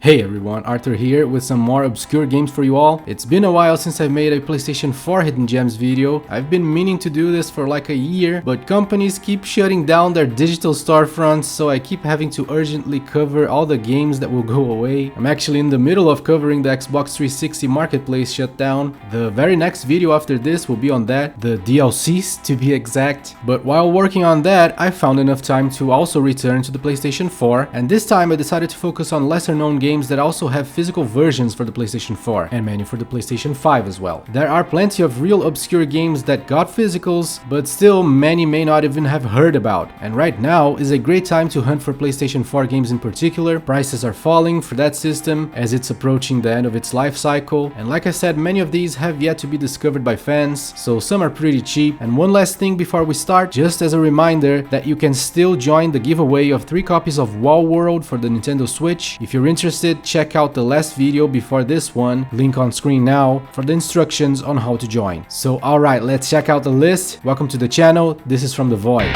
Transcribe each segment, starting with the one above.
Hey everyone, Arthur here with some more obscure games for you all. It's been a while since I've made a PlayStation 4 Hidden Gems video. I've been meaning to do this for like a year, but companies keep shutting down their digital storefronts, so I keep having to urgently cover all the games that will go away. I'm actually in the middle of covering the Xbox 360 marketplace shutdown. The very next video after this will be on that, the DLCs to be exact. But while working on that, I found enough time to also return to the PlayStation 4, and this time I decided to focus on lesser known games that also have physical versions for the PlayStation 4 and many for the PlayStation 5 as well. There are plenty of real obscure games that got physicals, but still many may not even have heard about. And right now is a great time to hunt for PlayStation 4 games in particular. Prices are falling for that system as it's approaching the end of its life cycle, and like I said, many of these have yet to be discovered by fans, so some are pretty cheap. And one last thing before we start, just as a reminder that you can still join the giveaway of 3 copies of Wall World for the Nintendo Switch. If you're interested, check out the last video before this one, link on screen now, for the instructions on how to join. So alright, let's check out the list. Welcome to the channel, this is From the Void.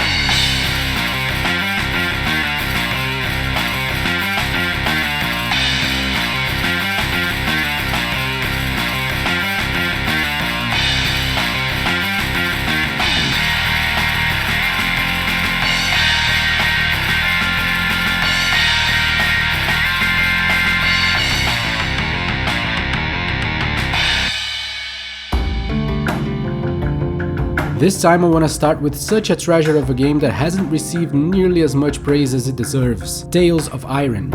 This time I want to start with such a treasure of a game that hasn't received nearly as much praise as it deserves: Tales of Iron.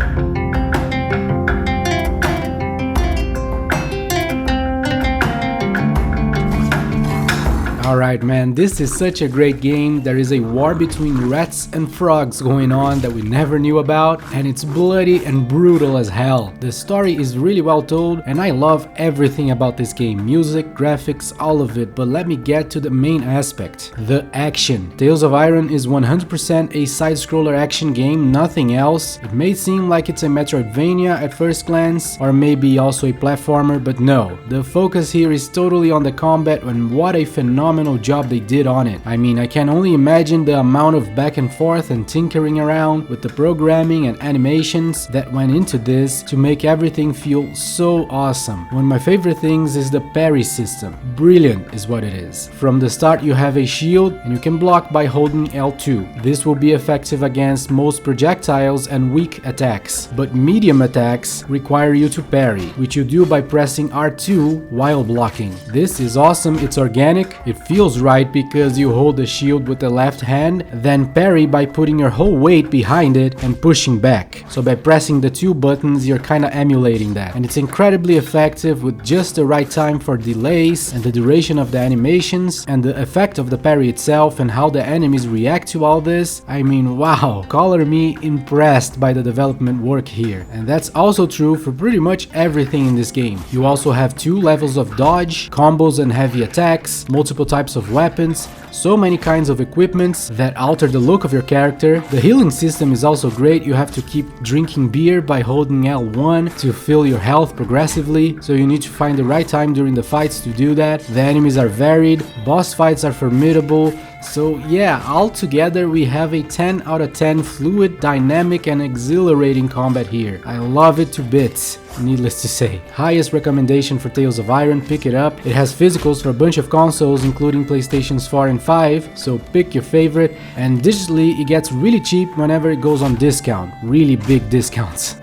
Alright man, this is such a great game. There is a war between rats and frogs going on that we never knew about, and it's bloody and brutal as hell. The story is really well told, and I love everything about this game: music, graphics, all of it. But let me get to the main aspect: the action. Tales of Iron is 100% a side-scroller action game, nothing else. It may seem like it's a metroidvania at first glance, or maybe also a platformer, but no. The focus here is totally on the combat, and what a phenomenal job they did on it. I mean, I can only imagine the amount of back and forth and tinkering around with the programming and animations that went into this to make everything feel so awesome. One of my favorite things is the parry system. Brilliant is what it is. From the start you have a shield and you can block by holding L2. This will be effective against most projectiles and weak attacks, but medium attacks require you to parry, which you do by pressing R2 while blocking. This is awesome, it's organic, it feels right because you hold the shield with the left hand, then parry by putting your whole weight behind it and pushing back. So by pressing the 2 buttons, you're kinda emulating that. And it's incredibly effective with just the right time for delays and the duration of the animations and the effect of the parry itself and how the enemies react to all this. I mean, wow, color me impressed by the development work here. And that's also true for pretty much everything in this game. You also have 2 levels of dodge, combos and heavy attacks, multiple types of weapons, so many kinds of equipments that alter the look of your character. The healing system is also great. You have to keep drinking beer by holding L1 to fill your health progressively, so you need to find the right time during the fights to do that. The enemies are varied, boss fights are formidable. So yeah, altogether we have a 10 out of 10 fluid, dynamic and exhilarating combat here. I love it to bits, needless to say. Highest recommendation for Tales of Iron, pick it up. It has physicals for a bunch of consoles including PlayStations 4 and 5, so pick your favorite. And digitally it gets really cheap whenever it goes on discount, really big discounts.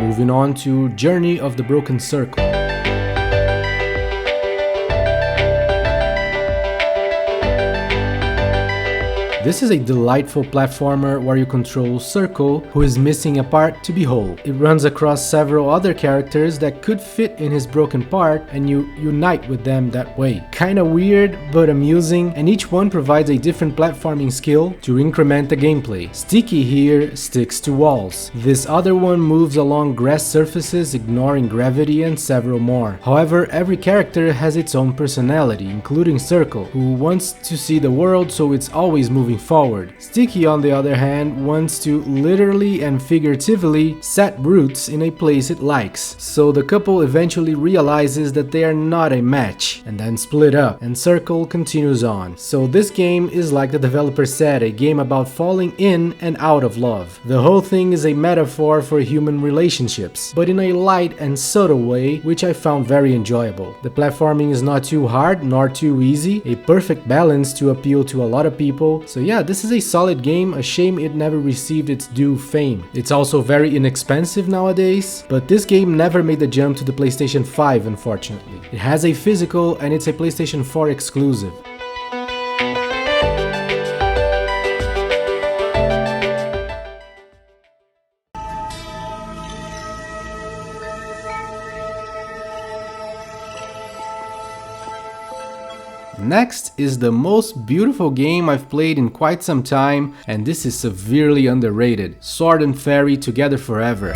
Moving on to Journey of the Broken Circle. This is a delightful platformer where you control Circle, who is missing a part to be whole. It runs across several other characters that could fit in his broken part, and you unite with them that way. Kinda weird, but amusing, and each one provides a different platforming skill to increment the gameplay. Sticky here sticks to walls. This other one moves along grass surfaces, ignoring gravity, and several more. However, every character has its own personality, including Circle, who wants to see the world, so it's always moving forward. Sticky, on the other hand, wants to literally and figuratively set roots in a place it likes. So the couple eventually realizes that they are not a match, and then split up, and Circle continues on. So this game is, like the developer said, a game about falling in and out of love. The whole thing is a metaphor for human relationships, but in a light and subtle way, which I found very enjoyable. The platforming is not too hard nor too easy, a perfect balance to appeal to a lot of people. So yeah, this is a solid game, a shame it never received its due fame. It's also very inexpensive nowadays, but this game never made the jump to the PlayStation 5, unfortunately. It has a physical and it's a PlayStation 4 exclusive. Next is the most beautiful game I've played in quite some time, and this is severely underrated: Sword and Fairy Together Forever.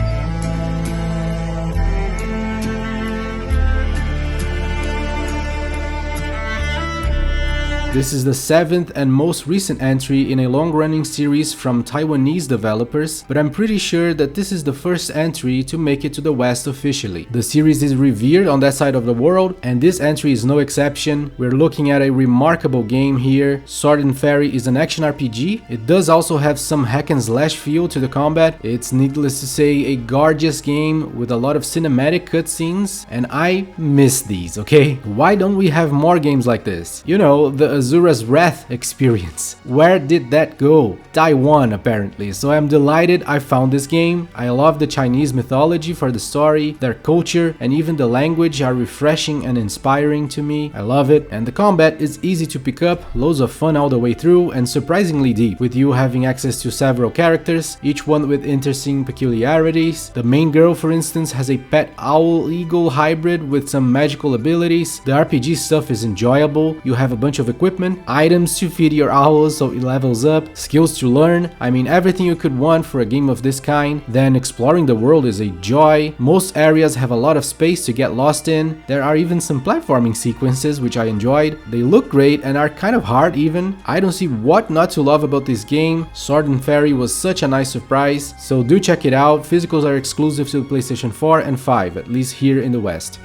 This is the 7th and most recent entry in a long-running series from Taiwanese developers, but I'm pretty sure that this is the first entry to make it to the West officially. The series is revered on that side of the world, and this entry is no exception. We're looking at a remarkable game here. Sword and Fairy is an action RPG. It does also have some hack and slash feel to the combat. It's, needless to say, a gorgeous game with a lot of cinematic cutscenes, and I miss these, okay? Why don't we have more games like this? You know, the Azura's Wrath experience. Where did that go? Taiwan, apparently. So I'm delighted I found this game. I love the Chinese mythology for the story. Their culture and even the language are refreshing and inspiring to me. I love it. And the combat is easy to pick up, loads of fun all the way through, and surprisingly deep, with you having access to several characters, each one with interesting peculiarities. The main girl, for instance, has a pet owl-eagle hybrid with some magical abilities. The RPG stuff is enjoyable. You have a bunch of equipment, items to feed your owls so it levels up, skills to learn. I mean, everything you could want for a game of this kind. Then exploring the world is a joy. Most areas have a lot of space to get lost in. There are even some platforming sequences which I enjoyed. They look great and are kind of hard even. I don't see what not to love about this game. Sword and Fairy was such a nice surprise, so do check it out. Physicals are exclusive to the PlayStation 4 and 5, at least here in the West.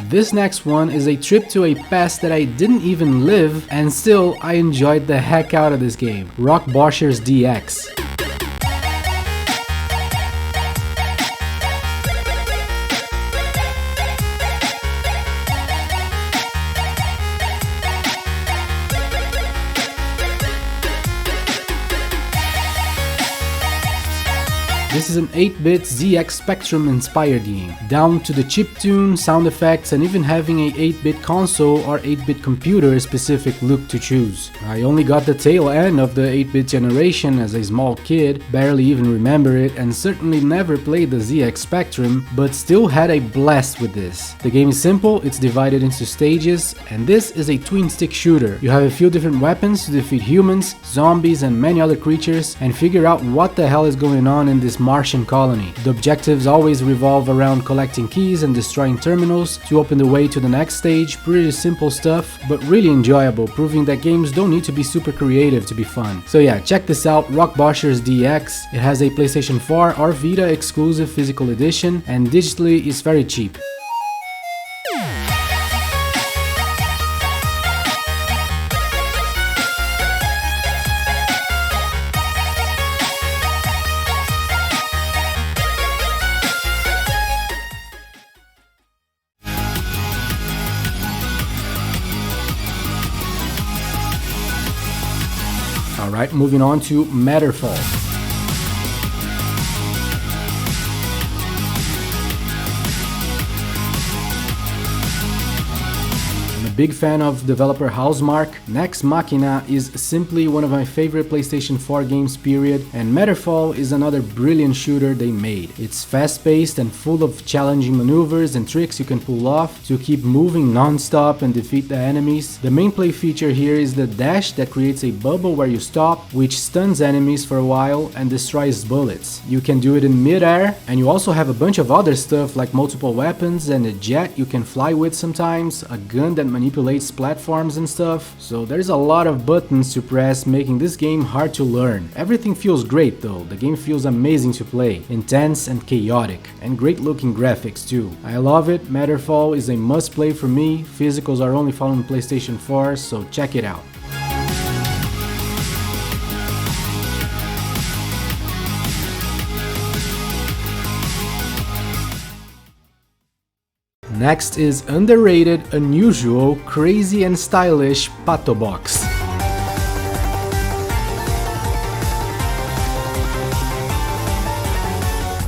This next one is a trip to a past that I didn't even live, and still I enjoyed the heck out of this game. Boshers DX. This is an 8-bit ZX Spectrum inspired game, down to the chiptune, sound effects, and even having a 8-bit console or 8-bit computer specific look to choose. I only got the tail end of the 8-bit generation as a small kid, barely even remember it, and certainly never played the ZX Spectrum, but still had a blast with this. The game is simple, it's divided into stages, and this is a twin-stick shooter. You have a few different weapons to defeat humans, zombies, and many other creatures, and figure out what the hell is going on in this Martian colony. The objectives always revolve around collecting keys and destroying terminals to open the way to the next stage. Pretty simple stuff, but really enjoyable, proving that games don't need to be super creative to be fun. So yeah, check this out, Boshers DX. It has a PlayStation 4 or Vita exclusive physical edition, and digitally it's very cheap. Alright, moving on to Matterfall. big fan of developer Housemarque. Nex Machina is simply one of my favorite PlayStation 4 games period, and Matterfall is another brilliant shooter they made. It's fast-paced and full of challenging maneuvers and tricks you can pull off to keep moving non-stop and defeat the enemies. The main play feature here is the dash that creates a bubble where you stop, which stuns enemies for a while and destroys bullets. You can do it in mid-air, and you also have a bunch of other stuff like multiple weapons and a jet you can fly with sometimes, a gun that manipulates platforms and stuff. So there's a lot of buttons to press, making this game hard to learn. Everything feels great though, the game feels amazing to play, intense and chaotic, and great looking graphics too. I love it. Matterfall is a must play for me. Physicals are only found on PlayStation 4, so check it out. Next is underrated, unusual, crazy and stylish Pato box.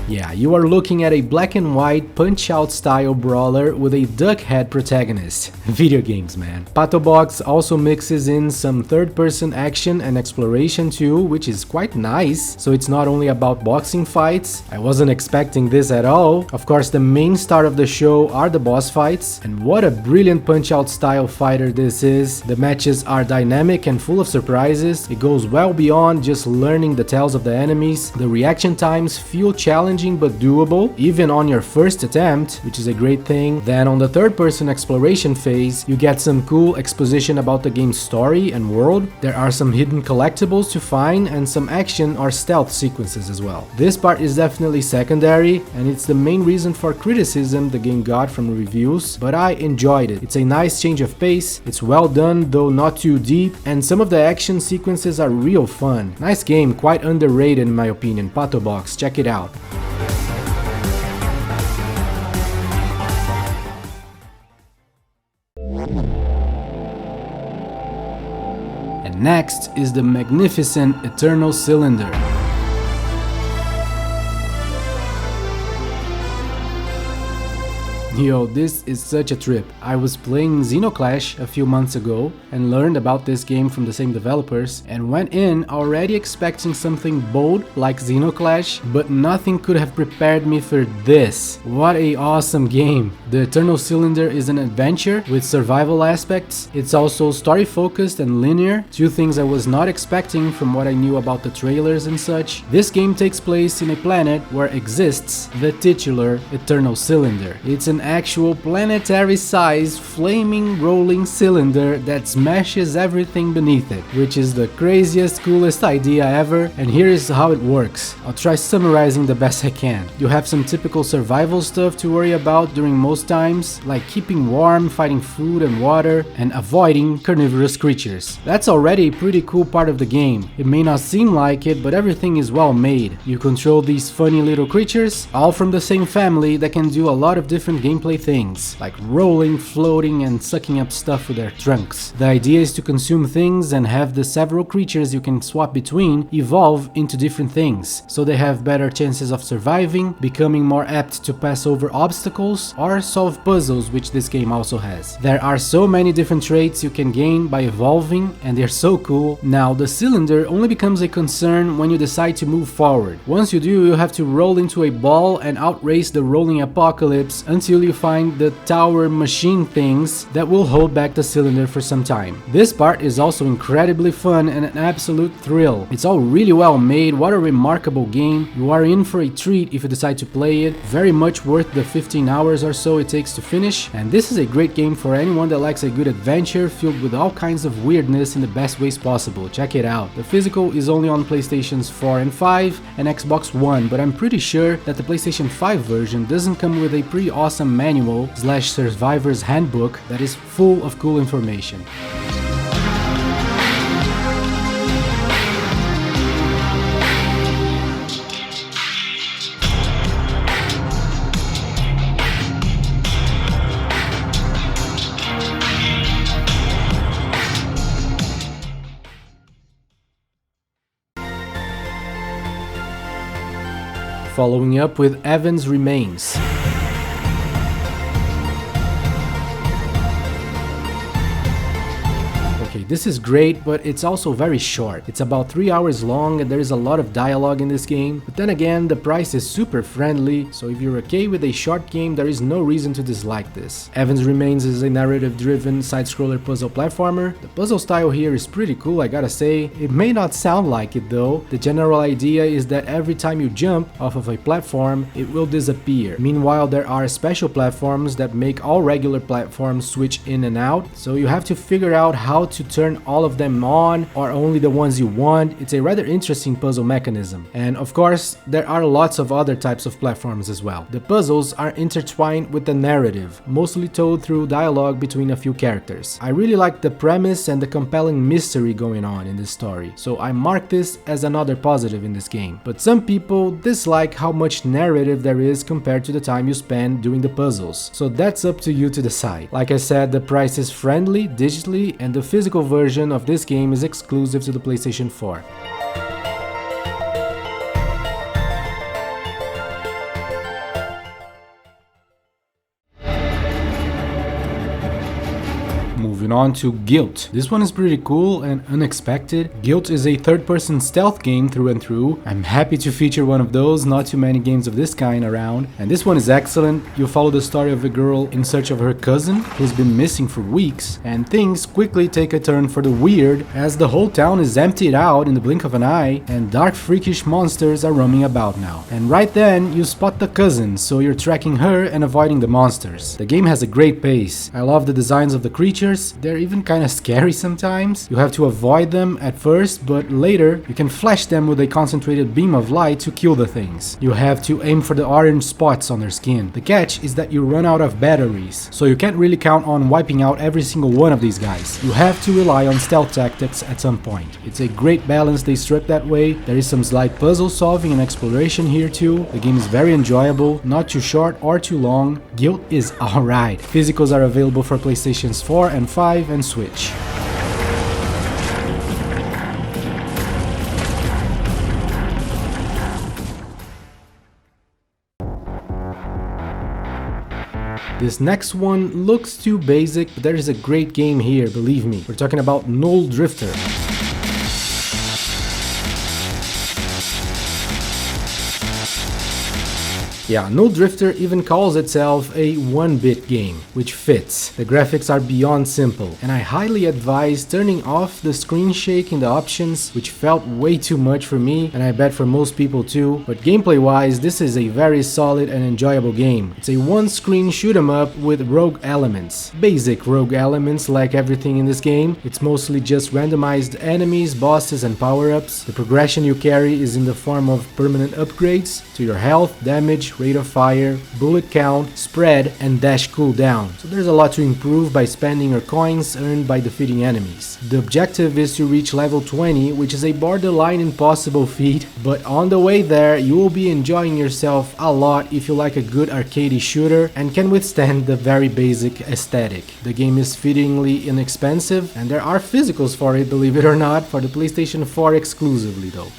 Yeah, you are looking at a black and white punch-out style brawler with a duck head protagonist. Video games, man. Pato Box also mixes in some third-person action and exploration too, which is quite nice, so it's not only about boxing fights. I wasn't expecting this at all. Of course, the main star of the show are the boss fights, and what a brilliant punch-out style fighter this is. The matches are dynamic and full of surprises. It goes well beyond just learning the tells of the enemies. The reaction times feel challenging but doable, even on your first attempt, which is a great thing. Then on the third-person exploration phase, you get some cool exposition about the game's story and world. There are some hidden collectibles to find and some action or stealth sequences as well. This part is definitely secondary, and it's the main reason for criticism the game got from reviews, but I enjoyed it. It's a nice change of pace, it's well done though not too deep, and some of the action sequences are real fun. Nice game, quite underrated in my opinion. Pato Box, check it out. And next is the magnificent Eternal Cylinder. Yo, this is such a trip. I was playing Xenoclash a few months ago and learned about this game from the same developers and went in already expecting something bold like Xenoclash, but nothing could have prepared me for this. What a awesome game. The Eternal Cylinder is an adventure with survival aspects. It's also story focused and linear, two things I was not expecting from what I knew about the trailers and such. This game takes place in a planet where exists the titular Eternal Cylinder. It's an actual planetary-sized flaming rolling cylinder that smashes everything beneath it, which is the craziest, coolest idea ever, and here is how it works. I'll try summarizing the best I can. You have some typical survival stuff to worry about during most times, like keeping warm, fighting food and water, and avoiding carnivorous creatures. That's already a pretty cool part of the game. It may not seem like it, but everything is well made. You control these funny little creatures, all from the same family, that can do a lot of different gameplay things, like rolling, floating, and sucking up stuff with their trunks. The idea is to consume things and have the several creatures you can swap between evolve into different things, so they have better chances of surviving, becoming more apt to pass over obstacles, or solve puzzles, which this game also has. There are so many different traits you can gain by evolving, and they're so cool. Now, the cylinder only becomes a concern when you decide to move forward. Once you do, you have to roll into a ball and outrace the rolling apocalypse until you find the tower machine things that will hold back the cylinder for some time. This part is also incredibly fun and an absolute thrill. It's all really well made. What a remarkable game. You are in for a treat if you decide to play it. Very much worth the 15 hours or so it takes to finish, and this is a great game for anyone that likes a good adventure filled with all kinds of weirdness in the best ways possible. Check it out. The physical is only on PlayStations 4 and 5 and Xbox One, but I'm pretty sure that the PlayStation 5 version doesn't come with a pretty awesome manual / survivor's handbook that is full of cool information. Following up with Evan's Remains. This is great, but it's also very short. It's about 3 hours long and there is a lot of dialogue in this game, but then again, the price is super friendly, so if you're okay with a short game, there is no reason to dislike this. Evans Remains is a narrative-driven side-scroller puzzle platformer. The puzzle style here is pretty cool, I gotta say. It may not sound like it though. The general idea is that every time you jump off of a platform, it will disappear. Meanwhile, there are special platforms that make all regular platforms switch in and out, so you have to figure out how to turn all of them on or only the ones you want. It's a rather interesting puzzle mechanism. And of course, there are lots of other types of platforms as well. The puzzles are intertwined with the narrative, mostly told through dialogue between a few characters. I really like the premise and the compelling mystery going on in this story, so I mark this as another positive in this game. But some people dislike how much narrative there is compared to the time you spend doing the puzzles, so that's up to you to decide. Like I said, the price is friendly digitally and the physical version of this game is exclusive to the PlayStation 4. Moving on to Gylt. This one is pretty cool and unexpected. Gylt is a third-person stealth game through and through. I'm happy to feature one of those, not too many games of this kind around. And this one is excellent. You follow the story of a girl in search of her cousin who's been missing for weeks, and things quickly take a turn for the weird as the whole town is emptied out in the blink of an eye and dark freakish monsters are roaming about now. And right then you spot the cousin, so you're tracking her and avoiding the monsters. The game has a great pace. I love the designs of the creatures. They're even kinda scary sometimes. You have to avoid them at first, but later you can flash them with a concentrated beam of light to kill the things. You have to aim for the orange spots on their skin. The catch is that you run out of batteries, so you can't really count on wiping out every single one of these guys. You have to rely on stealth tactics at some point. It's a great balance they struck that way. There is some slight puzzle solving and exploration here too. The game is very enjoyable, not too short or too long. Gylt is alright. Physicals are available for PlayStations 4 and 5 and Switch. This next one looks too basic, but there is a great game here, believe me. We're talking about Null Drifter. Yeah, Null Drifter even calls itself a 1-bit game, which fits. The graphics are beyond simple, and I highly advise turning off the screen shake in the options, which felt way too much for me, and I bet for most people too. But gameplay-wise, this is a very solid and enjoyable game. It's a one-screen shoot-'em-up with rogue elements. Basic rogue elements like everything in this game. It's mostly just randomized enemies, bosses, and power-ups. The progression you carry is in the form of permanent upgrades to your health, damage, rate of fire, bullet count, spread, and dash cooldown. So there's a lot to improve by spending your coins earned by defeating enemies. The objective is to reach level 20, which is a borderline impossible feat, but on the way there you will be enjoying yourself a lot if you like a good arcadey shooter and can withstand the very basic aesthetic. The game is fittingly inexpensive and there are physicals for it, believe it or not, for the PlayStation 4 exclusively though.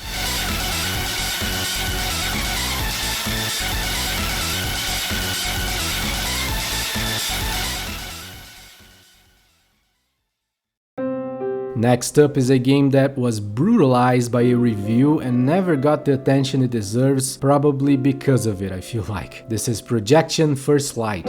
Next up is a game that was brutalized by a review and never got the attention it deserves, probably because of it, I feel like. This is Projection First Light.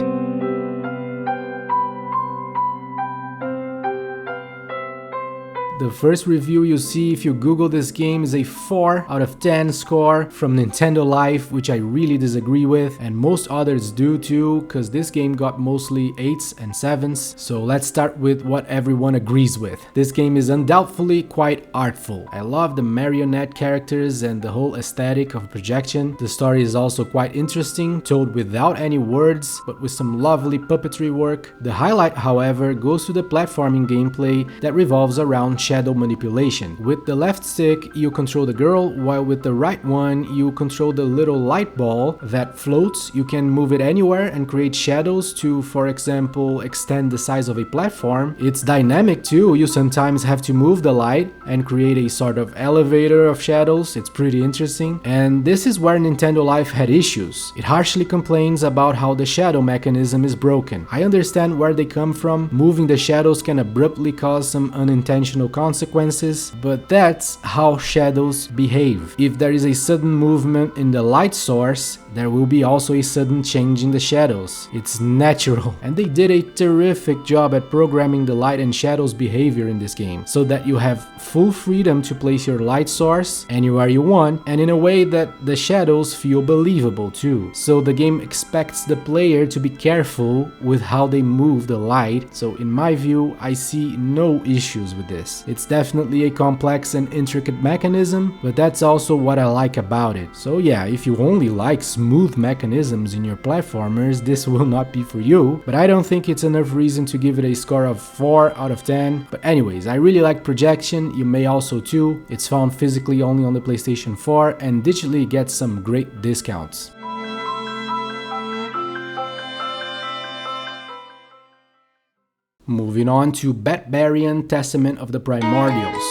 The first review you see if you Google this game is a 4 out of 10 score from Nintendo Life, which I really disagree with, and most others do too, cause this game got mostly 8s and 7s, so let's start with what everyone agrees with. This game is undoubtedly quite artful. I love the marionette characters and the whole aesthetic of Projection. The story is also quite interesting, told without any words, but with some lovely puppetry work. The highlight, however, goes to the platforming gameplay that revolves around shadow manipulation. With the left stick, you control the girl, while with the right one, you control the little light ball that floats. You can move it anywhere and create shadows to, for example, extend the size of a platform. It's dynamic too. You sometimes have to move the light and create a sort of elevator of shadows. It's pretty interesting. And this is where Nintendo Life had issues. It harshly complains about how the shadow mechanism is broken. I understand where they come from. Moving the shadows can abruptly cause some unintentional consequences, but that's how shadows behave. If there is a sudden movement in the light source, there will be also a sudden change in the shadows. It's natural, and they did a terrific job at programming the light and shadows behavior in this game, so that you have full freedom to place your light source anywhere you want, and in a way that the shadows feel believable too. So the game expects the player to be careful with how they move the light, so in my view, I see no issues with this. It's definitely a complex and intricate mechanism, but that's also what I like about it. So yeah, if you only like smooth mechanisms in your platformers, this will not be for you, but I don't think it's enough reason to give it a score of 4 out of 10. But anyways, I really like Projection, you may also too. It's found physically only on the PlayStation 4 and digitally gets some great discounts. Moving on to Batbarian, Testament of the Primordials.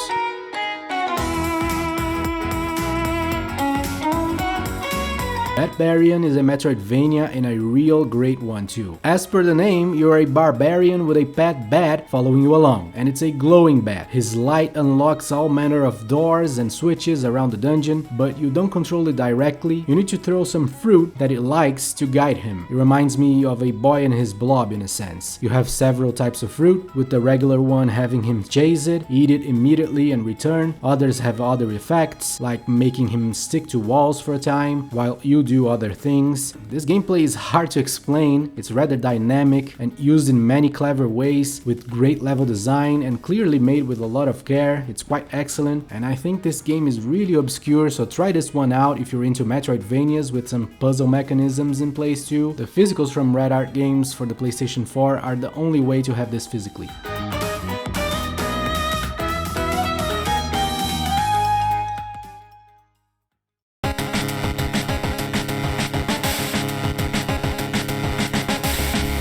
Batbarian is a metroidvania and a real great one too. As per the name, you are a barbarian with a pet bat following you along, and it's a glowing bat. His light unlocks all manner of doors and switches around the dungeon, but you don't control it directly. You need to throw some fruit that it likes to guide him. It reminds me of a boy and his blob in a sense. You have several types of fruit, with the regular one having him chase it, eat it immediately and return. Others have other effects, like making him stick to walls for a time, while you do other things. This gameplay is hard to explain. It's rather dynamic and used in many clever ways with great level design and clearly made with a lot of care. It's quite excellent, and I think this game is really obscure, so try this one out if you're into metroidvanias with some puzzle mechanisms in place too. The physicals from Red Art Games for the PlayStation 4 are the only way to have this physically.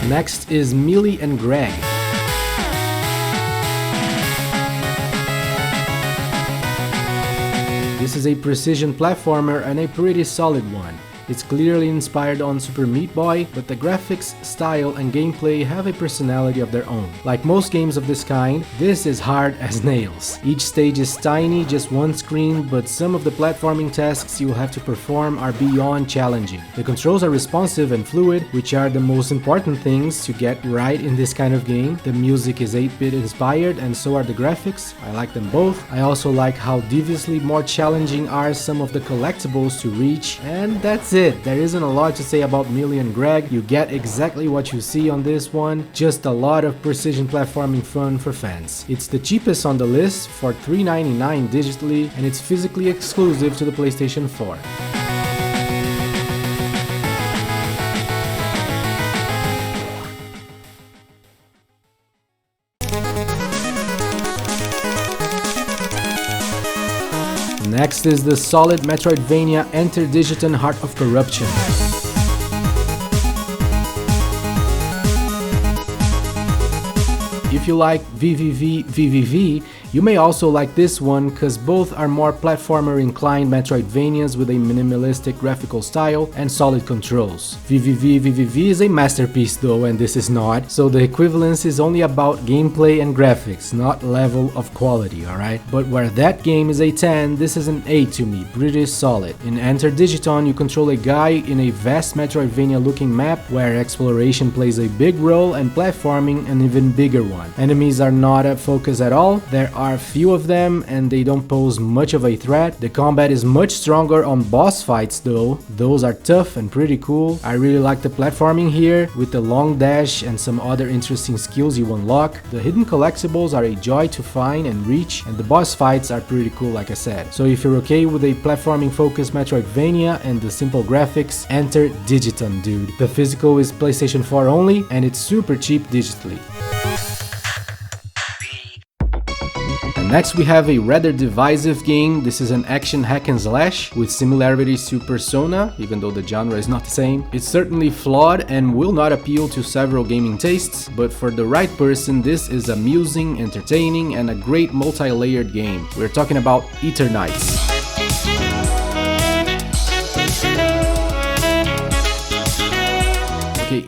Next is Milli and Greg. This is a precision platformer and a pretty solid one. It's clearly inspired on Super Meat Boy, but the graphics, style and gameplay have a personality of their own. Like most games of this kind, this is hard as nails. Each stage is tiny, just one screen, but some of the platforming tasks you will have to perform are beyond challenging. The controls are responsive and fluid, which are the most important things to get right in this kind of game. The music is 8-bit inspired and so are the graphics. I like them both. I also like how deviously more challenging are some of the collectibles to reach, and that's it. There isn't a lot to say about Milli and Greg. You get exactly what you see on this one, just a lot of precision platforming fun for fans. It's the cheapest on the list for $3.99 digitally, and it's physically exclusive to the PlayStation 4. Next is the solid metroidvania Enter Digiton Heart of Corruption. If you like VVV, you may also like this one, cause both are more platformer inclined metroidvanias with a minimalistic graphical style and solid controls. VVV is a masterpiece though, and this is not, so the equivalence is only about gameplay and graphics, not level of quality, alright? But where that game is a 10, this is an 8 to me, pretty solid. In Enter Digiton, you control a guy in a vast metroidvania looking map where exploration plays a big role and platforming an even bigger one. Enemies are not a focus at all, there are few of them and they don't pose much of a threat. The combat is much stronger on boss fights though, those are tough and pretty cool. I really like the platforming here with the long dash and some other interesting skills you unlock. The hidden collectibles are a joy to find and reach, and the boss fights are pretty cool like I said. So if you're okay with a platforming focused metroidvania and the simple graphics, Enter Digiton dude. The physical is PlayStation 4 only and it's super cheap digitally. Next we have a rather divisive game. This is an action hack and slash with similarities to Persona, even though the genre is not the same. It's certainly flawed and will not appeal to several gaming tastes, but for the right person this is amusing, entertaining, and a great multi-layered game. We're talking about Eternights.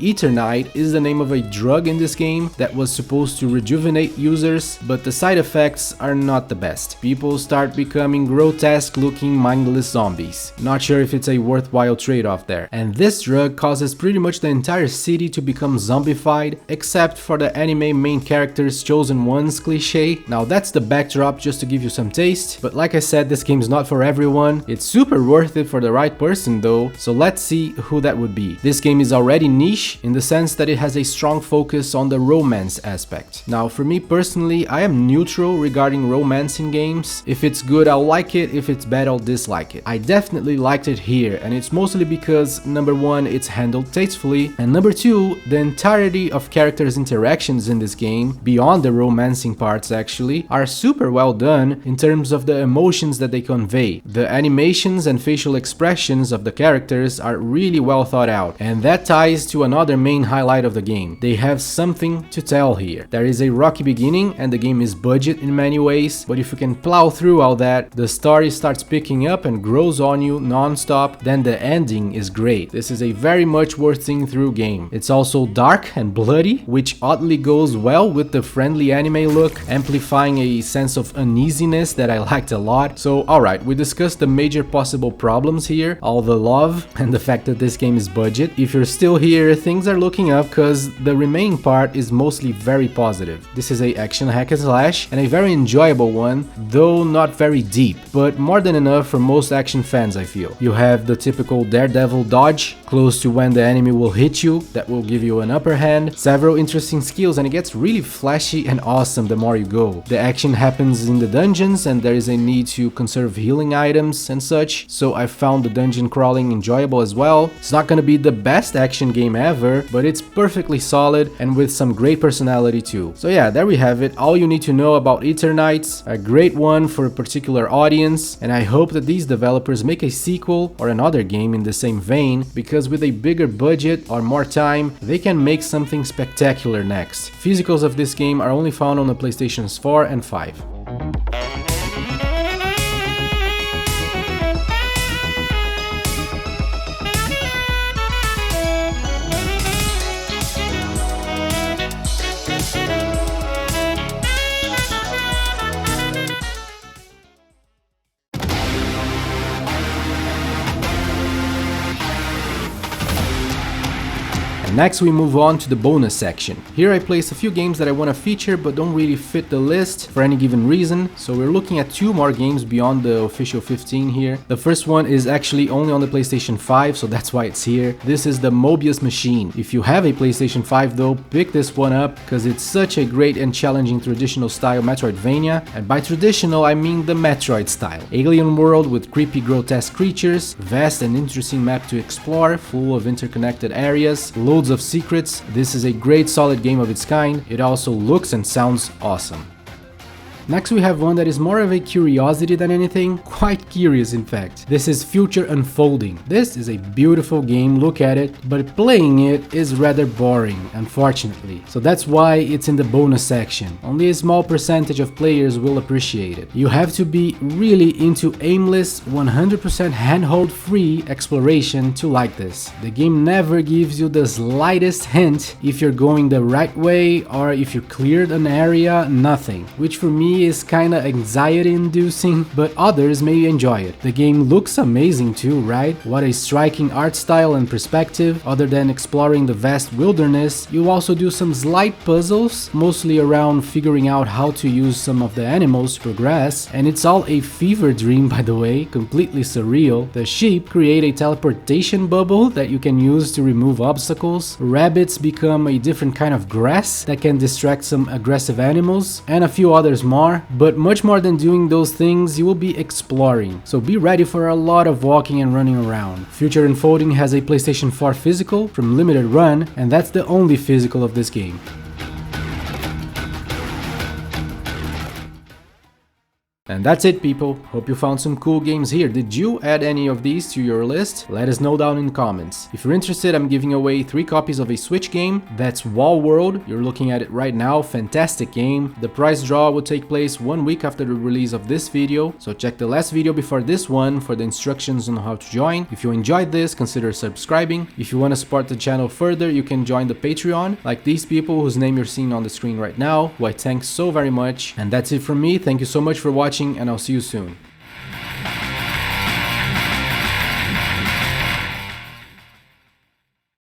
Eternight is the name of a drug in this game that was supposed to rejuvenate users, but the side effects are not the best. People start becoming grotesque looking mindless zombies. Not sure if it's a worthwhile trade-off there. And this drug causes pretty much the entire city to become zombified, except for the anime main character's chosen ones cliche. Now that's the backdrop just to give you some taste, but like I said, this game's not for everyone. It's super worth it for the right person though, so let's see who that would be. This game is already niche in the sense that it has a strong focus on the romance aspect. Now for me personally, I am neutral regarding romance in games. If it's good, I'll like it. If it's bad, I'll dislike it. I definitely liked it here, and it's mostly because number one, it's handled tastefully, and number two, the entirety of characters' interactions in this game, beyond the romancing parts actually, are super well done in terms of the emotions that they convey. The animations and facial expressions of the characters are really well thought out, and that ties to another main highlight of the game. They have something to tell here. There is a rocky beginning and the game is budget in many ways, but if you can plow through all that, the story starts picking up and grows on you non-stop, then the ending is great. This is a very much worth seeing through game. It's also dark and bloody, which oddly goes well with the friendly anime look, amplifying a sense of uneasiness that I liked a lot. So alright, we discussed the major possible problems here, all the love and the fact that this game is budget. If you're still here, things are looking up because the remaining part is mostly very positive. This is a action hack and slash and a very enjoyable one, though not very deep, but more than enough for most action fans I feel. You have the typical daredevil dodge, close to when the enemy will hit you, that will give you an upper hand, several interesting skills, and it gets really flashy and awesome the more you go. The action happens in the dungeons and there is a need to conserve healing items and such, so I found the dungeon crawling enjoyable as well. It's not gonna be the best action game ever, but it's perfectly solid and with some great personality too. So yeah, there we have it, all you need to know about Eternights, a great one for a particular audience, and I hope that these developers make a sequel or another game in the same vein, because with a bigger budget or more time, they can make something spectacular next. Physicals of this game are only found on the PlayStations 4 and 5. Next we move on to the bonus section. Here I place a few games that I want to feature but don't really fit the list for any given reason, so we're looking at 2 more games beyond the official 15 here. The first one is actually only on the PlayStation 5, so that's why it's here. This is the Mobius Machine. If you have a PlayStation 5 though, pick this one up because it's such a great and challenging traditional style metroidvania, and by traditional I mean the Metroid style. Alien world with creepy grotesque creatures, vast and interesting map to explore, full of interconnected areas, loads of secrets. This is a great solid game of its kind. It also looks and sounds awesome. Next we have one that is more of a curiosity than anything, quite curious in fact. This is Future Unfolding. This is a beautiful game, look at it, but playing it is rather boring, unfortunately. So that's why it's in the bonus section. Only a small percentage of players will appreciate it. You have to be really into aimless, 100% handhold free exploration to like this. The game never gives you the slightest hint if you're going the right way or if you cleared an area, nothing. Which for me is kinda anxiety inducing, but others may enjoy it. The game looks amazing too, right? What a striking art style and perspective. Other than exploring the vast wilderness, you also do some slight puzzles, mostly around figuring out how to use some of the animals to progress, and it's all a fever dream by the way, completely surreal. The sheep create a teleportation bubble that you can use to remove obstacles, rabbits become a different kind of grass that can distract some aggressive animals, and a few others more. But much more than doing those things, you will be exploring, so be ready for a lot of walking and running around. Future Unfolding has a PlayStation 4 physical from Limited Run, and that's the only physical of this game. And that's it, people. Hope you found some cool games here. Did you add any of these to your list? Let us know down in the comments. If you're interested, I'm giving away 3 copies of a Switch game. That's Wall World. You're looking at it right now. Fantastic game. The prize draw will take place 1 week after the release of this video. So check the last video before this one for the instructions on how to join. If you enjoyed this, consider subscribing. If you want to support the channel further, you can join the Patreon, like these people whose name you're seeing on the screen right now, who I thank so very much. And that's it from me. Thank you so much for watching, and I'll see you soon.